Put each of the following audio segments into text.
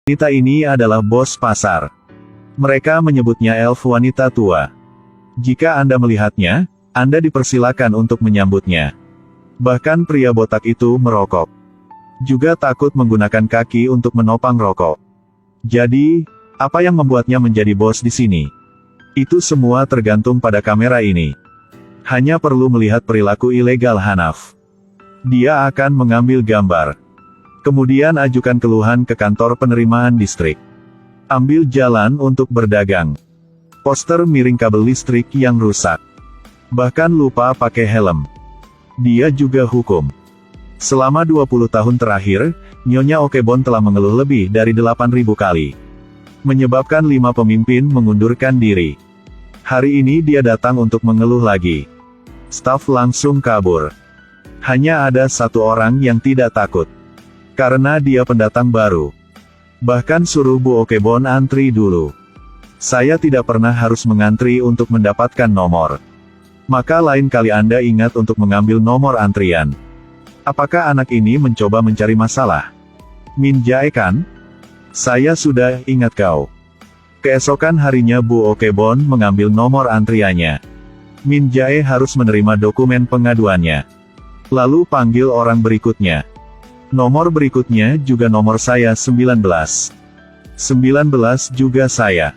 Wanita ini adalah bos pasar. Mereka menyebutnya elf wanita tua. Jika Anda melihatnya, Anda dipersilakan untuk menyambutnya. Bahkan pria botak itu merokok. Juga takut menggunakan kaki untuk menopang rokok. Jadi, apa yang membuatnya menjadi bos di sini? Itu semua tergantung pada kamera ini. Hanya perlu melihat perilaku ilegal Hanaf. Dia akan mengambil gambar. Kemudian ajukan keluhan ke kantor penerimaan distrik. Ambil jalan untuk berdagang. Poster miring kabel listrik yang rusak. Bahkan lupa pakai helm. Dia juga hukum. Selama 20 tahun terakhir, Nyonya Okebon telah mengeluh lebih dari 8.000 kali. Menyebabkan 5 pemimpin mengundurkan diri. Hari ini dia datang untuk mengeluh lagi. Staf langsung kabur. Hanya ada satu orang yang tidak takut. Karena dia pendatang baru. Bahkan suruh Bu Okebon antri dulu. Saya tidak pernah harus mengantri untuk mendapatkan nomor. Maka lain kali Anda ingat untuk mengambil nomor antrian. Apakah anak ini mencoba mencari masalah? Min Jae kan? Saya sudah ingat kau. Keesokan harinya Bu Okebon mengambil nomor antriannya. Min Jae harus menerima dokumen pengaduannya. Lalu panggil orang berikutnya. Nomor berikutnya juga nomor saya 19. 19 juga saya.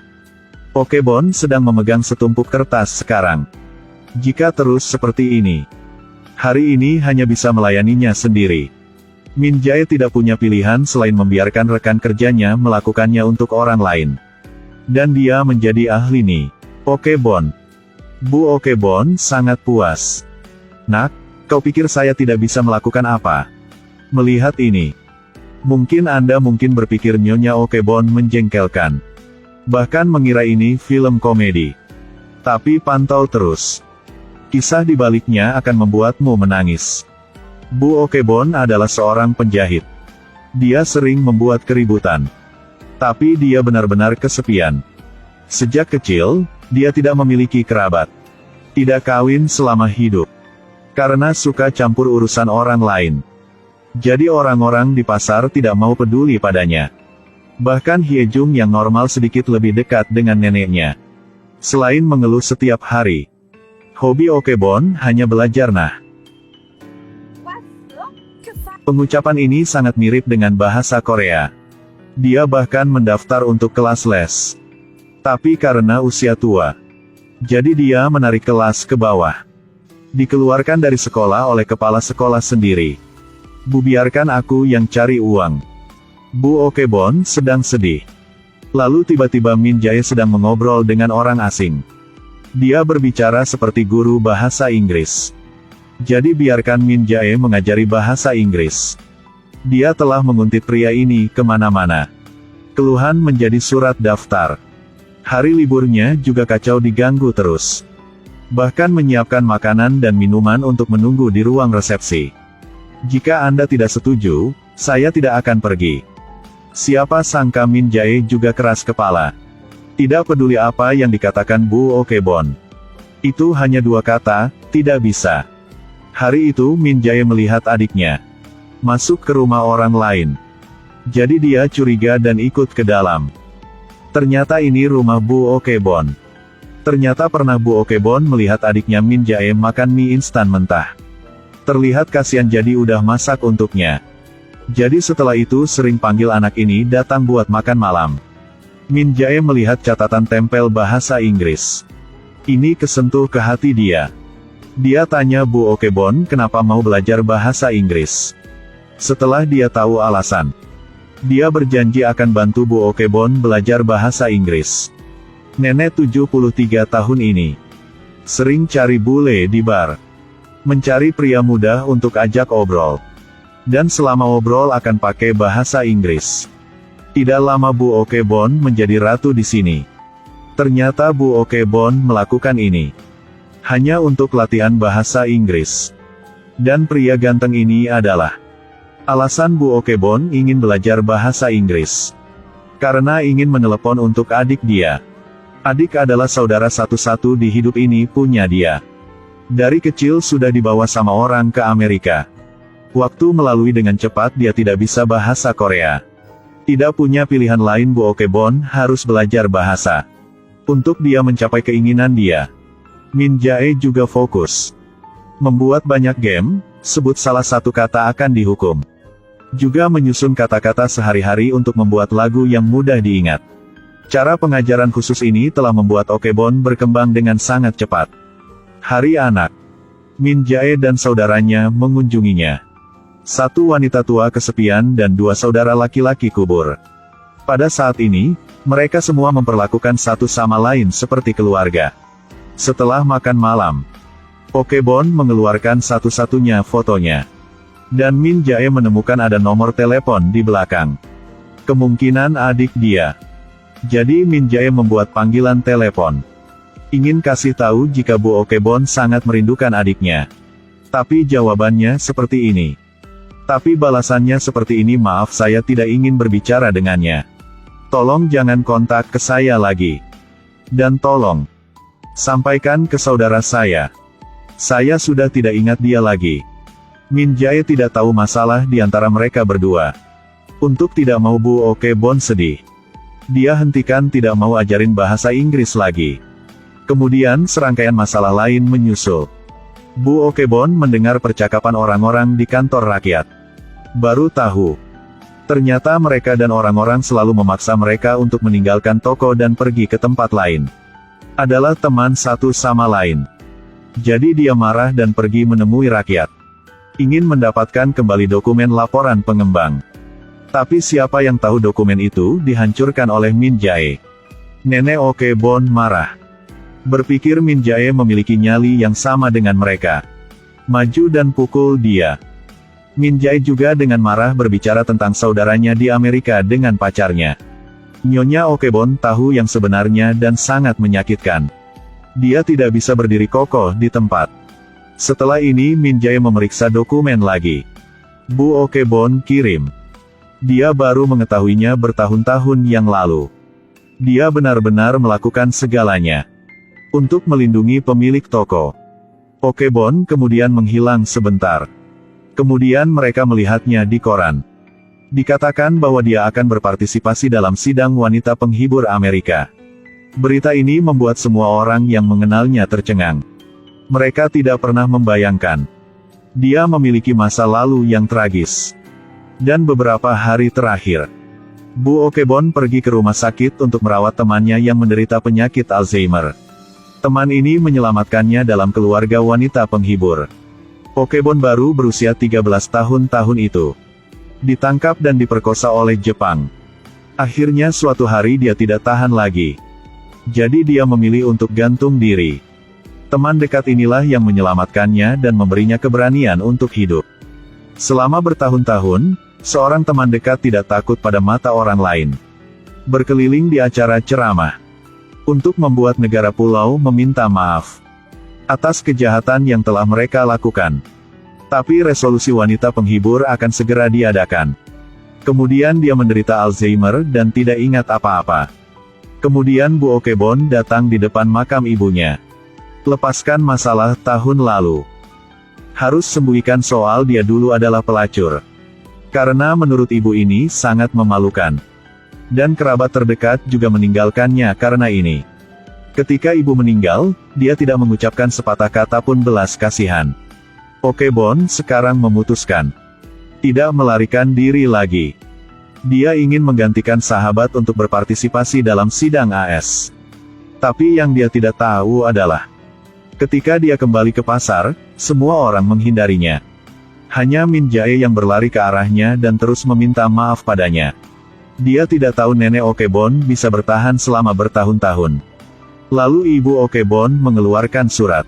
Okebon sedang memegang setumpuk kertas sekarang. Jika terus seperti ini, hari ini hanya bisa melayaninya sendiri. Min Jae tidak punya pilihan selain membiarkan rekan kerjanya melakukannya untuk orang lain. Dan dia menjadi ahli nih. Okebon. Bu Okebon sangat puas. Nak, kau pikir saya tidak bisa melakukan apa? Melihat ini, mungkin Anda berpikir Nyonya Okebon menjengkelkan. Bahkan mengira ini film komedi. Tapi pantau terus. Kisah di baliknya akan membuatmu menangis. Bu Okebon adalah seorang penjahit. Dia sering membuat keributan. Tapi dia benar-benar kesepian. Sejak kecil, dia tidak memiliki kerabat. Tidak kawin selama hidup. Karena suka campur urusan orang lain. Jadi orang-orang di pasar tidak mau peduli padanya. Bahkan Hyejung yang normal sedikit lebih dekat dengan neneknya. Selain mengeluh setiap hari, hobi Okebon hanya belajar nah. Pengucapan ini sangat mirip dengan bahasa Korea. Dia bahkan mendaftar untuk kelas les. Tapi karena usia tua, jadi dia menarik kelas ke bawah. Dikeluarkan dari sekolah oleh kepala sekolah sendiri. Bu, biarkan aku yang cari uang. Bu Okebon sedang sedih. Lalu tiba-tiba Min Jae sedang mengobrol dengan orang asing. Dia berbicara seperti guru bahasa Inggris. Jadi biarkan Min Jae mengajari bahasa Inggris. Dia telah menguntit pria ini kemana-mana. Keluhan menjadi surat daftar. Hari liburnya juga kacau diganggu terus. Bahkan menyiapkan makanan dan minuman untuk menunggu di ruang resepsi. Jika Anda tidak setuju, saya tidak akan pergi. Siapa sangka Min Jae juga keras kepala. Tidak peduli apa yang dikatakan Bu Okebon. Itu hanya 2 kata, tidak bisa. Hari itu Min Jae melihat adiknya masuk ke rumah orang lain. Jadi dia curiga dan ikut ke dalam. Ternyata ini rumah Bu Okebon. Ternyata pernah Bu Okebon melihat adiknya Min Jae makan mie instan mentah. Terlihat kasihan jadi udah masak untuknya. Jadi setelah itu sering panggil anak ini datang buat makan malam. Min Jae melihat catatan tempel bahasa Inggris. Ini kesentuh ke hati dia. Dia tanya Bu Okebon kenapa mau belajar bahasa Inggris. Setelah dia tahu alasan, dia berjanji akan bantu Bu Okebon belajar bahasa Inggris. Nenek 73 tahun ini sering cari bule di bar. Mencari pria muda untuk ajak obrol. Dan selama obrol akan pakai bahasa Inggris. Tidak lama Bu Okebon menjadi ratu di sini. Ternyata Bu Okebon melakukan ini hanya untuk latihan bahasa Inggris. Dan pria ganteng ini adalah alasan Bu Okebon ingin belajar bahasa Inggris. Karena ingin menelepon untuk adik dia. Adik adalah saudara satu-satu di hidup ini punya dia. Dari kecil sudah dibawa sama orang ke Amerika. Waktu melalui dengan cepat dia tidak bisa bahasa Korea. Tidak punya pilihan lain, Bu Okebon harus belajar bahasa. Untuk dia mencapai keinginan dia, Min Jae juga fokus membuat banyak game, sebut salah satu kata akan dihukum. Juga menyusun kata-kata sehari-hari untuk membuat lagu yang mudah diingat. Cara pengajaran khusus ini telah membuat Okebon berkembang dengan sangat cepat. Hari anak, Min Jae dan saudaranya mengunjunginya. Satu wanita tua kesepian dan dua saudara laki-laki kubur. Pada saat ini, mereka semua memperlakukan satu sama lain seperti keluarga. Setelah makan malam, Okebon mengeluarkan satu-satunya fotonya. Dan Min Jae menemukan ada nomor telepon di belakang. Kemungkinan adik dia. Jadi Min Jae membuat panggilan telepon. Ingin kasih tahu jika Bu Okebon sangat merindukan adiknya. Tapi jawabannya seperti ini. Tapi balasannya seperti ini, maaf saya tidak ingin berbicara dengannya. Tolong jangan kontak ke saya lagi. Dan tolong sampaikan ke saudara saya. Saya sudah tidak ingat dia lagi. Min Jae tidak tahu masalah di antara mereka berdua. Untuk tidak mau Bu Okebon sedih, dia hentikan tidak mau ajarin bahasa Inggris lagi. Kemudian serangkaian masalah lain menyusul. Bu Okebon mendengar percakapan orang-orang di kantor rakyat. Baru tahu, ternyata mereka dan orang-orang selalu memaksa mereka untuk meninggalkan toko dan pergi ke tempat lain. Adalah teman satu sama lain. Jadi dia marah dan pergi menemui rakyat. Ingin mendapatkan kembali dokumen laporan pengembang. Tapi siapa yang tahu dokumen itu dihancurkan oleh Min Jae. Nenek Okebon marah. Berpikir Min Jae memiliki nyali yang sama dengan mereka. Maju dan pukul dia. Min Jae juga dengan marah berbicara tentang saudaranya di Amerika dengan pacarnya. Nyonya Okebon tahu yang sebenarnya dan sangat menyakitkan. Dia tidak bisa berdiri kokoh di tempat. Setelah ini Min Jae memeriksa dokumen lagi. Bu Okebon kirim. Dia baru mengetahuinya bertahun-tahun yang lalu. Dia benar-benar melakukan segalanya untuk melindungi pemilik toko. Okebon kemudian menghilang sebentar. Kemudian mereka melihatnya di koran. Dikatakan bahwa dia akan berpartisipasi dalam sidang wanita penghibur Amerika. Berita ini membuat semua orang yang mengenalnya tercengang. Mereka tidak pernah membayangkan dia memiliki masa lalu yang tragis. Dan beberapa hari terakhir, Bu Okebon pergi ke rumah sakit untuk merawat temannya yang menderita penyakit Alzheimer. Teman ini menyelamatkannya dalam keluarga wanita penghibur. Okebon baru berusia 13 tahun itu. Ditangkap dan diperkosa oleh Jepang. Akhirnya suatu hari dia tidak tahan lagi. Jadi dia memilih untuk gantung diri. Teman dekat inilah yang menyelamatkannya dan memberinya keberanian untuk hidup. Selama bertahun-tahun, seorang teman dekat tidak takut pada mata orang lain. Berkeliling di acara ceramah. Untuk membuat negara pulau meminta maaf atas kejahatan yang telah mereka lakukan. Tapi resolusi wanita penghibur akan segera diadakan. Kemudian dia menderita Alzheimer dan tidak ingat apa-apa. Kemudian Bu Okebon datang di depan makam ibunya. Lepaskan masalah tahun lalu. Harus sembunyikan soal dia dulu adalah pelacur. Karena menurut ibu ini sangat memalukan. Dan kerabat terdekat juga meninggalkannya karena ini. Ketika ibu meninggal, dia tidak mengucapkan sepatah kata pun belas kasihan. Okebon sekarang memutuskan tidak melarikan diri lagi. Dia ingin menggantikan sahabat untuk berpartisipasi dalam sidang AS. Tapi yang dia tidak tahu adalah ketika dia kembali ke pasar, semua orang menghindarinya. Hanya Min Jae yang berlari ke arahnya dan terus meminta maaf padanya. Dia tidak tahu nenek Okebon bisa bertahan selama bertahun-tahun. Lalu ibu Okebon mengeluarkan surat.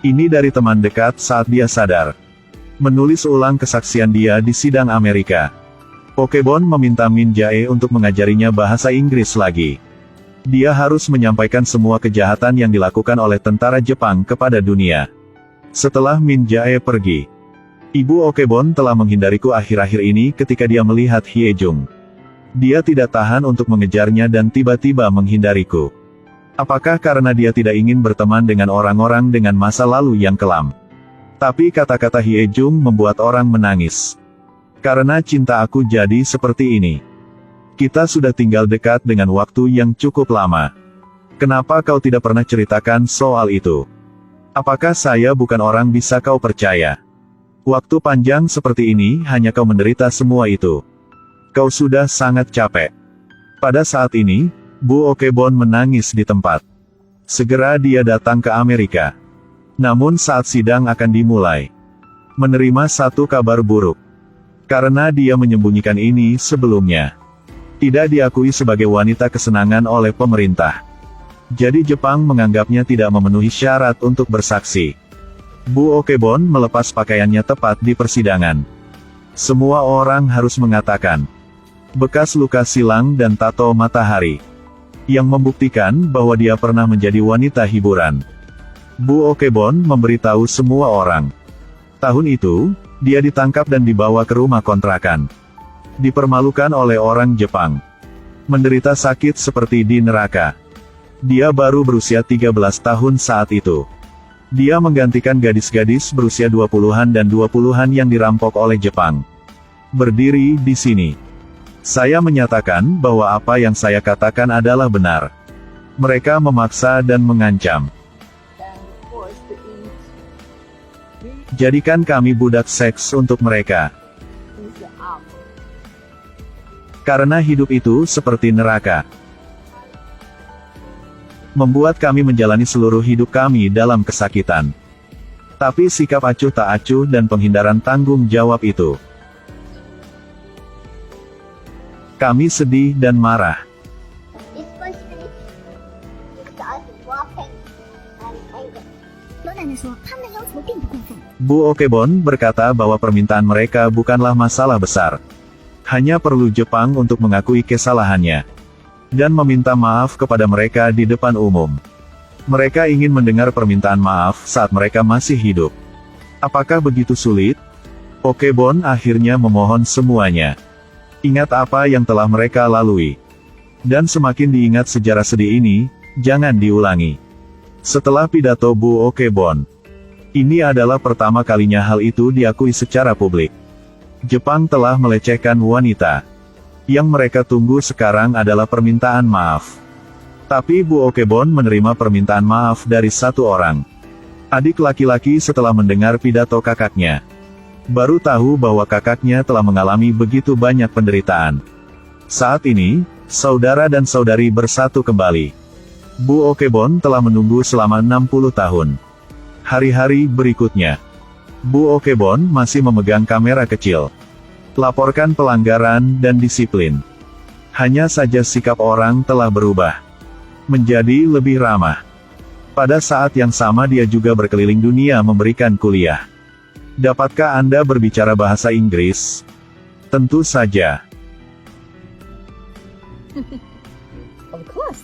Ini dari teman dekat saat dia sadar. Menulis ulang kesaksian dia di sidang Amerika. Okebon meminta Min Jae untuk mengajarinya bahasa Inggris lagi. Dia harus menyampaikan semua kejahatan yang dilakukan oleh tentara Jepang kepada dunia. Setelah Min Jae pergi, Ibu Okebon telah menghindariku akhir-akhir ini ketika dia melihat Hyejung. Dia tidak tahan untuk mengejarnya dan tiba-tiba menghindariku. Apakah karena dia tidak ingin berteman dengan orang-orang dengan masa lalu yang kelam? Tapi kata-kata Hyejung membuat orang menangis. Karena cinta aku jadi seperti ini. Kita sudah tinggal dekat dengan waktu yang cukup lama. Kenapa kau tidak pernah ceritakan soal itu? Apakah saya bukan orang bisa kau percaya? Waktu panjang seperti ini hanya kau menderita semua itu. Kau sudah sangat capek. Pada saat ini, Bu Okebon menangis di tempat. Segera dia datang ke Amerika. Namun saat sidang akan dimulai, menerima satu kabar buruk. Karena dia menyembunyikan ini sebelumnya. Tidak diakui sebagai wanita kesenangan oleh pemerintah. Jadi Jepang menganggapnya tidak memenuhi syarat untuk bersaksi. Bu Okebon melepas pakaiannya tepat di persidangan. Semua orang harus mengatakan bekas luka silang dan tato matahari, yang membuktikan bahwa dia pernah menjadi wanita hiburan. Bu Okebon memberitahu semua orang. Tahun itu, dia ditangkap dan dibawa ke rumah kontrakan. Dipermalukan oleh orang Jepang. Menderita sakit seperti di neraka. Dia baru berusia 13 tahun saat itu. Dia menggantikan gadis-gadis berusia 20-an dan 20-an yang dirampok oleh Jepang. Berdiri di sini, saya menyatakan bahwa apa yang saya katakan adalah benar. Mereka memaksa dan mengancam. Jadikan kami budak seks untuk mereka. Karena hidup itu seperti neraka. Membuat kami menjalani seluruh hidup kami dalam kesakitan. Tapi sikap acuh tak acuh dan penghindaran tanggung jawab itu. Kami sedih dan marah. Bu Okebon berkata bahwa permintaan mereka bukanlah masalah besar. Hanya perlu Jepang untuk mengakui kesalahannya. Dan meminta maaf kepada mereka di depan umum. Mereka ingin mendengar permintaan maaf saat mereka masih hidup. Apakah begitu sulit? Okebon akhirnya memohon semuanya. Ingat apa yang telah mereka lalui. Dan semakin diingat sejarah sedih ini, jangan diulangi. Setelah pidato Bu Okebon, ini adalah pertama kalinya hal itu diakui secara publik. Jepang telah melecehkan wanita. Yang mereka tunggu sekarang adalah permintaan maaf. Tapi Bu Okebon menerima permintaan maaf dari satu orang. Adik laki-laki setelah mendengar pidato kakaknya. Baru tahu bahwa kakaknya telah mengalami begitu banyak penderitaan. Saat ini, saudara dan saudari bersatu kembali. Bu Okebon telah menunggu selama 60 tahun. Hari-hari berikutnya, Bu Okebon masih memegang kamera kecil. Laporkan pelanggaran dan disiplin. Hanya saja sikap orang telah berubah. Menjadi lebih ramah. Pada saat yang sama dia juga berkeliling dunia memberikan kuliah. Dapatkah Anda berbicara bahasa Inggris? Tentu saja. Of course.